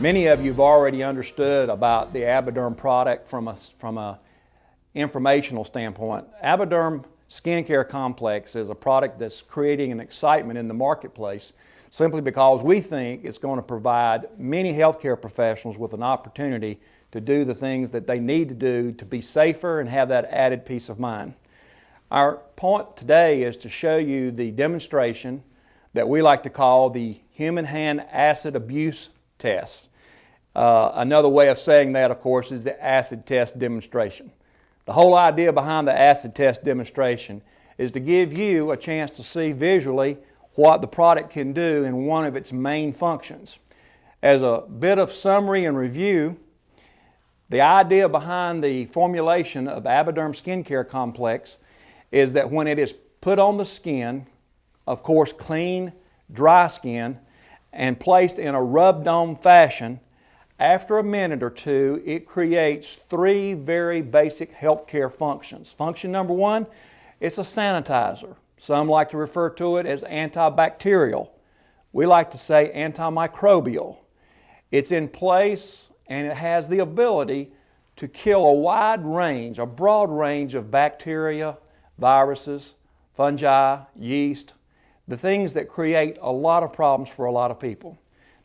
Many of you have already understood about the AbaDerm product from a informational standpoint. AbaDerm Skincare Complex is a product that's creating an excitement in the marketplace simply because we think it's going to provide many healthcare professionals with an opportunity to do the things that they need to do to be safer and have that added peace of mind. Our point today is to show you the demonstration that we like to call the human hand acid abuse test. Another way of saying that, of course, is the acid test demonstration. The whole idea behind the acid test demonstration is to give you a chance to see visually what the product can do in one of its main functions. As a bit of summary and review, the idea behind the formulation of AbaDerm Skincare Complex is that when it is put on the skin, of course clean, dry skin, and placed in a rubbed-on fashion, after a minute or two, it creates three very basic healthcare functions. Function number one, it's a sanitizer. Some like to refer to it as antibacterial. We like to say antimicrobial. It's in place and it has the ability to kill a wide range, a broad range of bacteria, viruses, fungi, yeast, the things that create a lot of problems for a lot of people.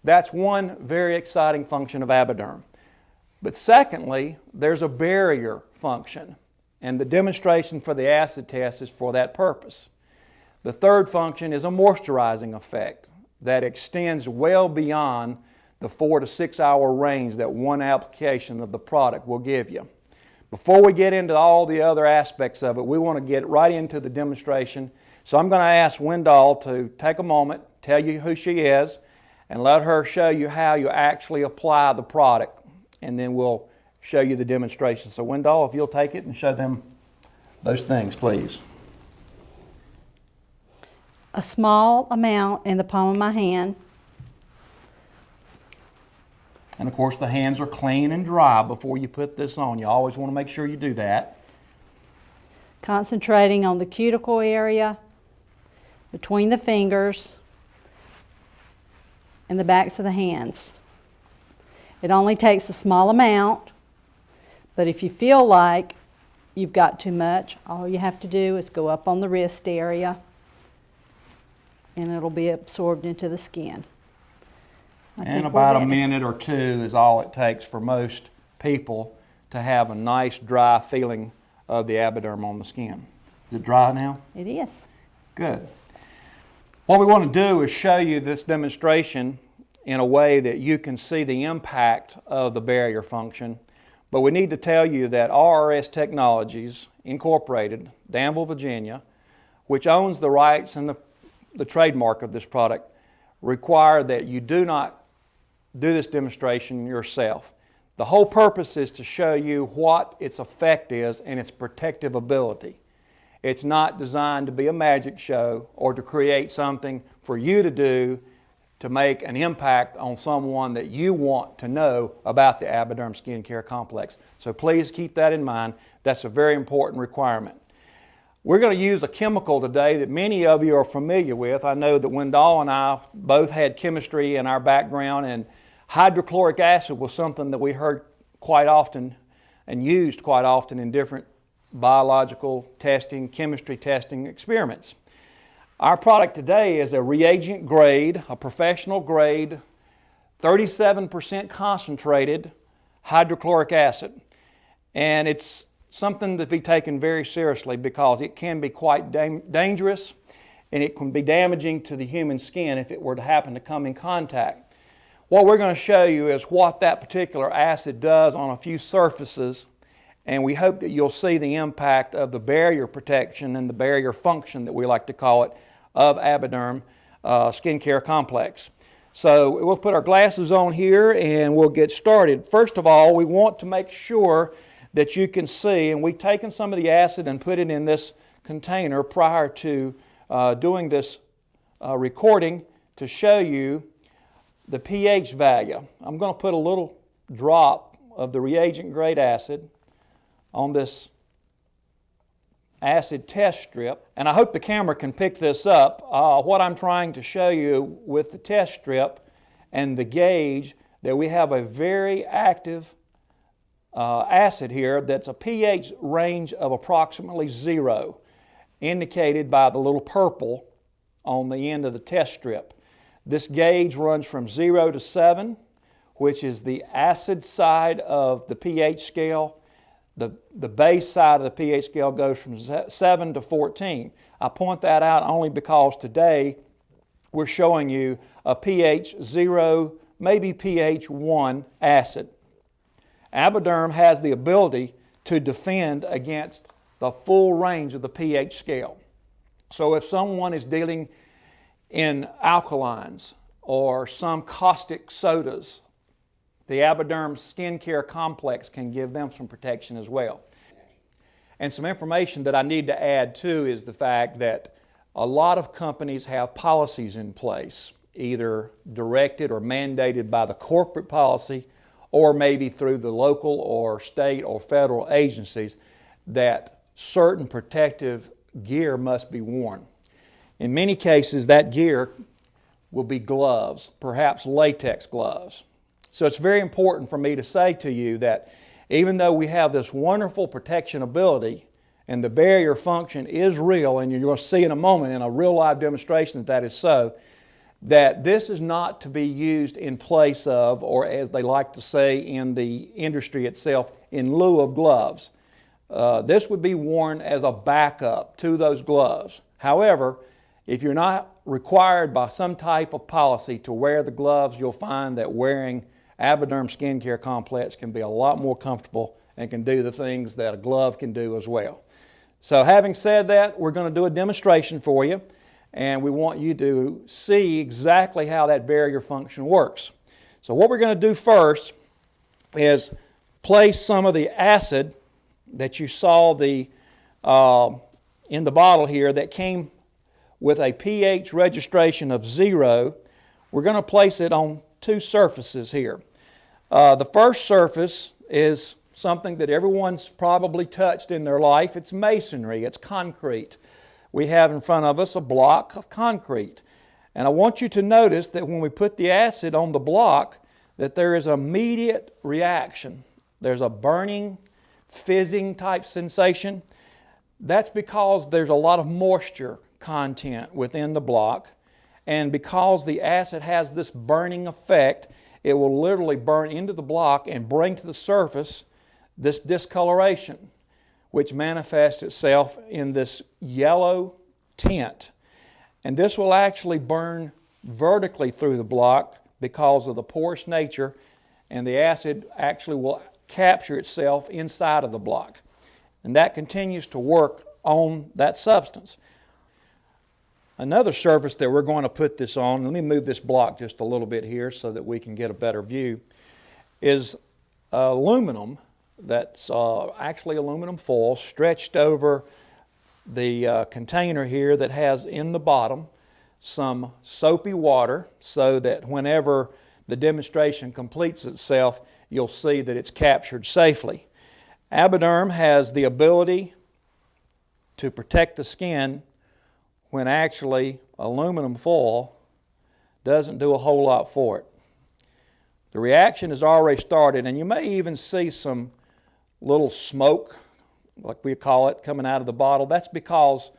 That's one very exciting function of AbaDerm. But secondly, there's a barrier function, and the demonstration for the acid test is for that purpose. The third function is a moisturizing effect that extends well beyond the 4 to 6 hour range that one application of the product will give you. Before we get into all the other aspects of it, we want to get right into the demonstration. So I'm going to ask Wendell to take a moment, tell you who she is, and let her show you how you actually apply the product, and then we'll show you the demonstration. So Wendell, if you'll take it and show them those things, please. A small amount in the palm of my hand. And of course the hands are clean and dry before you put this on. You always want to make sure you do that. Concentrating on the cuticle area, between the fingers, and the backs of the hands. It only takes a small amount, but if you feel like you've got too much, all you have to do is go up on the wrist area and it'll be absorbed into the skin. And about a minute or two is all it takes for most people to have a nice dry feeling of the AbaDerm on the skin. Is it dry now? It is. Good. What we want to do is show you this demonstration in a way that you can see the impact of the barrier function. But we need to tell you that RRS Technologies Incorporated, Danville, Virginia, which owns the rights and the trademark of this product, require that you do not do this demonstration yourself. The whole purpose is to show you what its effect is and its protective ability. It's not designed to be a magic show or to create something for you to do to make an impact on someone that you want to know about the AbaDerm Skincare Complex. So please keep that in mind. That's a very important requirement. We're going to use a chemical today that many of you are familiar with. I know that Wendell and I both had chemistry in our background, and hydrochloric acid was something that we heard quite often and used quite often in different biological testing, chemistry testing experiments. Our product today is a reagent grade, a professional grade, 37% concentrated hydrochloric acid. And it's something to be taken very seriously because it can be quite dangerous and it can be damaging to the human skin if it were to happen to come in contact. What we're going to show you is what that particular acid does on a few surfaces, and we hope that you'll see the impact of the barrier protection and the barrier function that we like to call it of AbaDerm Skincare Complex. So we'll put our glasses on here and we'll get started. First of all, we want to make sure that you can see, and we've taken some of the acid and put it in this container prior to doing this recording to show you the pH value. I'm going to put a little drop of the reagent grade acid on this acid test strip, and I hope the camera can pick this up. What I'm trying to show you with the test strip and the gauge, that we have a very active acid here that's a pH range of approximately 0, indicated by the little purple on the end of the test strip. This gauge runs from 0 to 7, which is the acid side of the pH scale. The base side of the pH scale goes from 7 to 14. I point that out only because today we're showing you a pH 0, maybe pH 1 acid. AbaDerm has the ability to defend against the full range of the pH scale. So if someone is dealing in alkalines or some caustic sodas, the AbaDerm Skincare Complex can give them some protection as well. And some information that I need to add too is the fact that a lot of companies have policies in place, either directed or mandated by the corporate policy or maybe through the local or state or federal agencies, that certain protective gear must be worn. In many cases, that gear will be gloves, perhaps latex gloves. So it's very important for me to say to you that even though we have this wonderful protection ability and the barrier function is real, and you're going to see in a moment in a real live demonstration that is so, that this is not to be used in place of, or as they like to say in the industry itself, in lieu of gloves. This would be worn as a backup to those gloves. However, if you're not required by some type of policy to wear the gloves, you'll find that wearing AbaDerm Skincare Complex can be a lot more comfortable and can do the things that a glove can do as well. So having said that, we're going to do a demonstration for you, and we want you to see exactly how that barrier function works. So what we're going to do first is place some of the acid that you saw in the bottle here that came with a pH registration of 0. We're going to place it on 2 surfaces here. The first surface is something that everyone's probably touched in their life. It's masonry, it's concrete. We have in front of us a block of concrete. And I want you to notice that when we put the acid on the block, that there is an immediate reaction. There's a burning, fizzing type sensation. That's because there's a lot of moisture content within the block. And because the acid has this burning effect, it will literally burn into the block and bring to the surface this discoloration, which manifests itself in this yellow tint. And this will actually burn vertically through the block because of the porous nature, and the acid actually will capture itself inside of the block. And that continues to work on that substance. Another surface that we're going to put this on, let me move this block just a little bit here so that we can get a better view, is aluminum that's actually aluminum foil stretched over the container here that has in the bottom some soapy water, so that whenever the demonstration completes itself, you'll see that it's captured safely. AbaDerm has the ability to protect the skin when actually aluminum foil doesn't do a whole lot for it. The reaction has already started, and you may even see some little smoke, like we call it, coming out of the bottle. That's because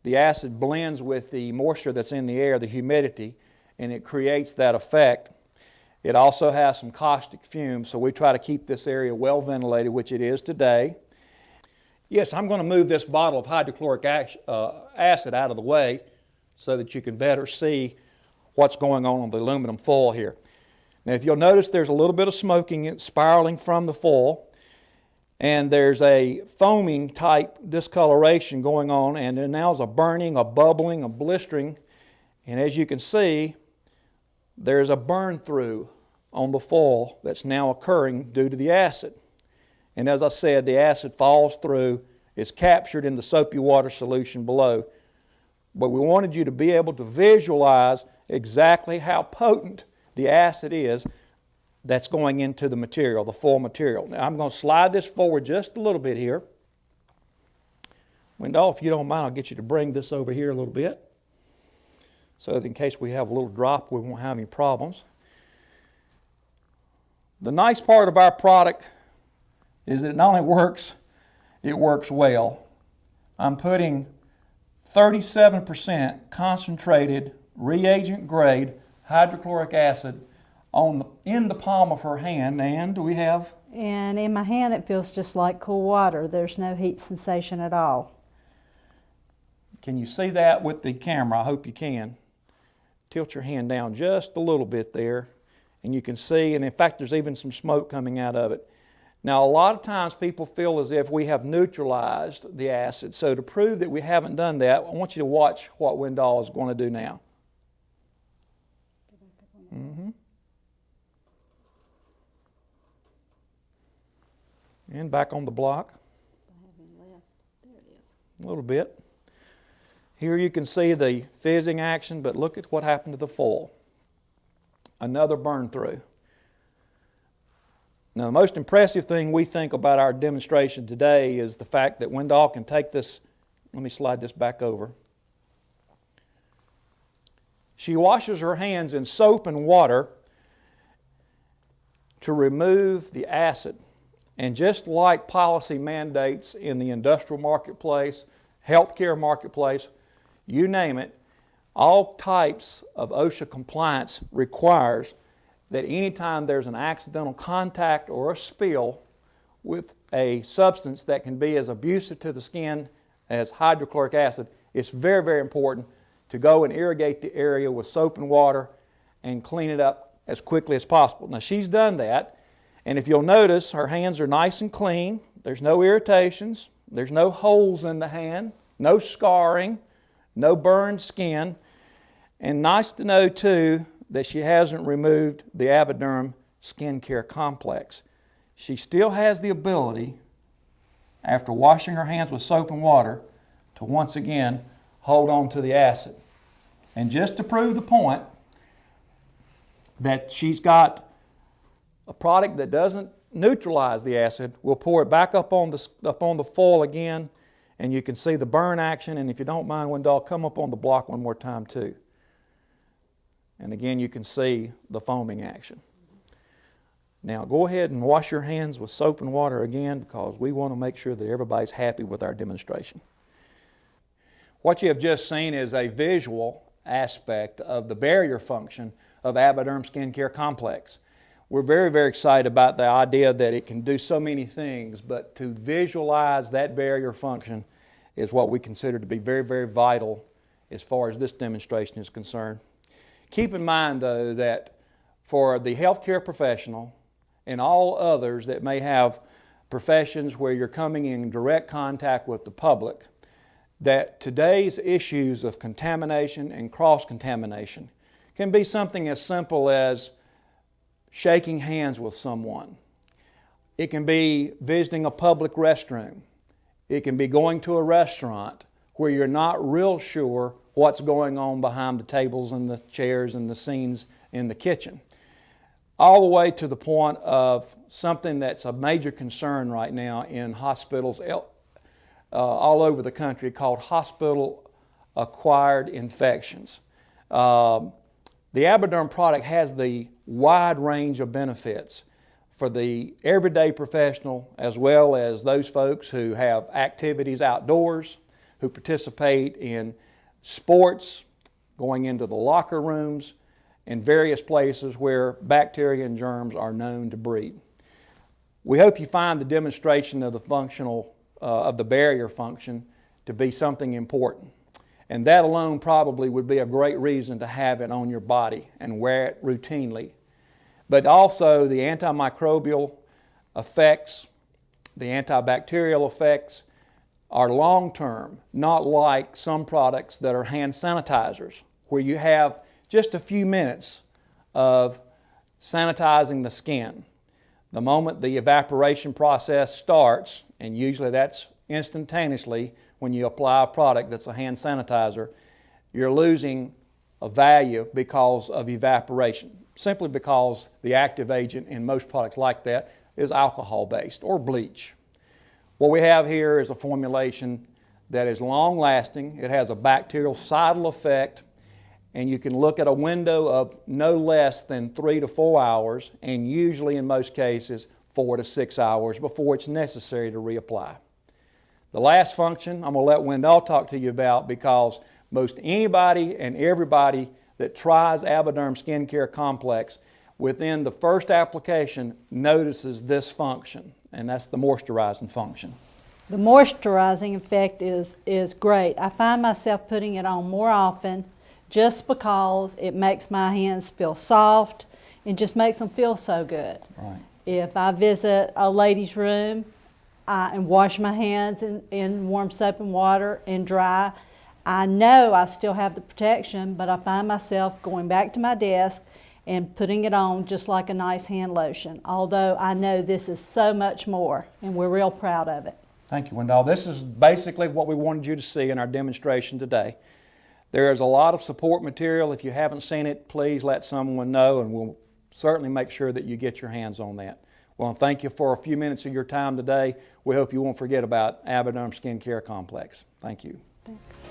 the acid blends with the moisture that's in the air, the humidity, and it creates that effect. It also has some caustic fumes, so we try to keep this area well ventilated, which it is today. Yes, I'm going to move this bottle of hydrochloric acid out of the way so that you can better see what's going on the aluminum foil here. Now, if you'll notice, there's a little bit of smoking spiraling from the foil, and there's a foaming type discoloration going on, and there now is a burning, a bubbling, a blistering, and as you can see, there's a burn through on the foil that's now occurring due to the acid. And as I said, the acid falls through, it's captured in the soapy water solution below. But we wanted you to be able to visualize exactly how potent the acid is that's going into the material, the foil material. Now I'm going to slide this forward just a little bit here. Wendell, if you don't mind, I'll get you to bring this over here a little bit, so that in case we have a little drop, we won't have any problems. The nice part of our product is that it not only works, it works well. I'm putting 37% concentrated reagent grade hydrochloric acid in the palm of her hand, and we have... And in my hand it feels just like cool water. There's no heat sensation at all. Can you see that with the camera? I hope you can. Tilt your hand down just a little bit there, and you can see, and in fact there's even some smoke coming out of it. Now a lot of times people feel as if we have neutralized the acid, so to prove that we haven't done that, I want you to watch what Wendell is going to do now. And back on the block. There it is. A little bit. Here you can see the fizzing action, but look at what happened to the foil. Another burn through. Now the most impressive thing we think about our demonstration today is the fact that Wendell can take this, let me slide this back over. She washes her hands in soap and water to remove the acid. And just like policy mandates in the industrial marketplace, healthcare marketplace, you name it, all types of OSHA compliance requires that anytime there's an accidental contact or a spill with a substance that can be as abusive to the skin as hydrochloric acid, it's very, very important to go and irrigate the area with soap and water and clean it up as quickly as possible. Now she's done that, and if you'll notice, her hands are nice and clean. There's no irritations. There's no holes in the hand, no scarring, no burned skin. And nice to know, too, that she hasn't removed the AbaDerm skincare complex. She still has the ability, after washing her hands with soap and water, to once again hold on to the acid. And just to prove the point that she's got a product that doesn't neutralize the acid, we'll pour it back up on the foil again, and you can see the burn action. And if you don't mind, Wendell, come up on the block one more time too. And again, you can see the foaming action. Now go ahead and wash your hands with soap and water again, because we want to make sure that everybody's happy with our demonstration. What you have just seen is a visual aspect of the barrier function of AbaDerm Skincare Complex. We're very, very excited about the idea that it can do so many things, but to visualize that barrier function is what we consider to be very, very vital as far as this demonstration is concerned. Keep in mind, though, that for the healthcare professional and all others that may have professions where you're coming in direct contact with the public, that today's issues of contamination and cross-contamination can be something as simple as shaking hands with someone. It can be visiting a public restroom. It can be going to a restaurant where you're not real sure what's going on behind the tables and the chairs and the scenes in the kitchen. All the way to the point of something that's a major concern right now in hospitals all over the country called hospital-acquired infections. The AbaDerm product has the wide range of benefits for the everyday professional, as well as those folks who have activities outdoors, who participate in sports, going into the locker rooms, and various places where bacteria and germs are known to breed. We hope you find the demonstration of the barrier function to be something important. And that alone probably would be a great reason to have it on your body and wear it routinely. But also the antimicrobial effects, the antibacterial effects are long-term, not like some products that are hand sanitizers, where you have just a few minutes of sanitizing the skin. The moment the evaporation process starts, and usually that's instantaneously when you apply a product that's a hand sanitizer, you're losing a value because of evaporation, simply because the active agent in most products like that is alcohol-based or bleach. What we have here is a formulation that is long-lasting. It has a bactericidal effect, and you can look at a window of no less than 3 to 4 hours, and usually in most cases 4 to 6 hours before it's necessary to reapply. The last function I'm going to let Wendell talk to you about, because most anybody and everybody that tries AbaDerm Skincare Complex within the first application notices this function, and that's the moisturizing function. The moisturizing effect is great. I find myself putting it on more often just because it makes my hands feel soft and just makes them feel so good. Right. If I visit a lady's room and wash my hands in warm soap and water and dry, I know I still have the protection, but I find myself going back to my desk and putting it on just like a nice hand lotion, although I know this is so much more, and we're real proud of it. Thank you, Wendell. This is basically what we wanted you to see in our demonstration today. There is a lot of support material. If you haven't seen it, please let someone know, and we'll certainly make sure that you get your hands on that. Well, thank you for a few minutes of your time today. We hope you won't forget about AbaDerm Skincare Complex. Thank you. Thanks.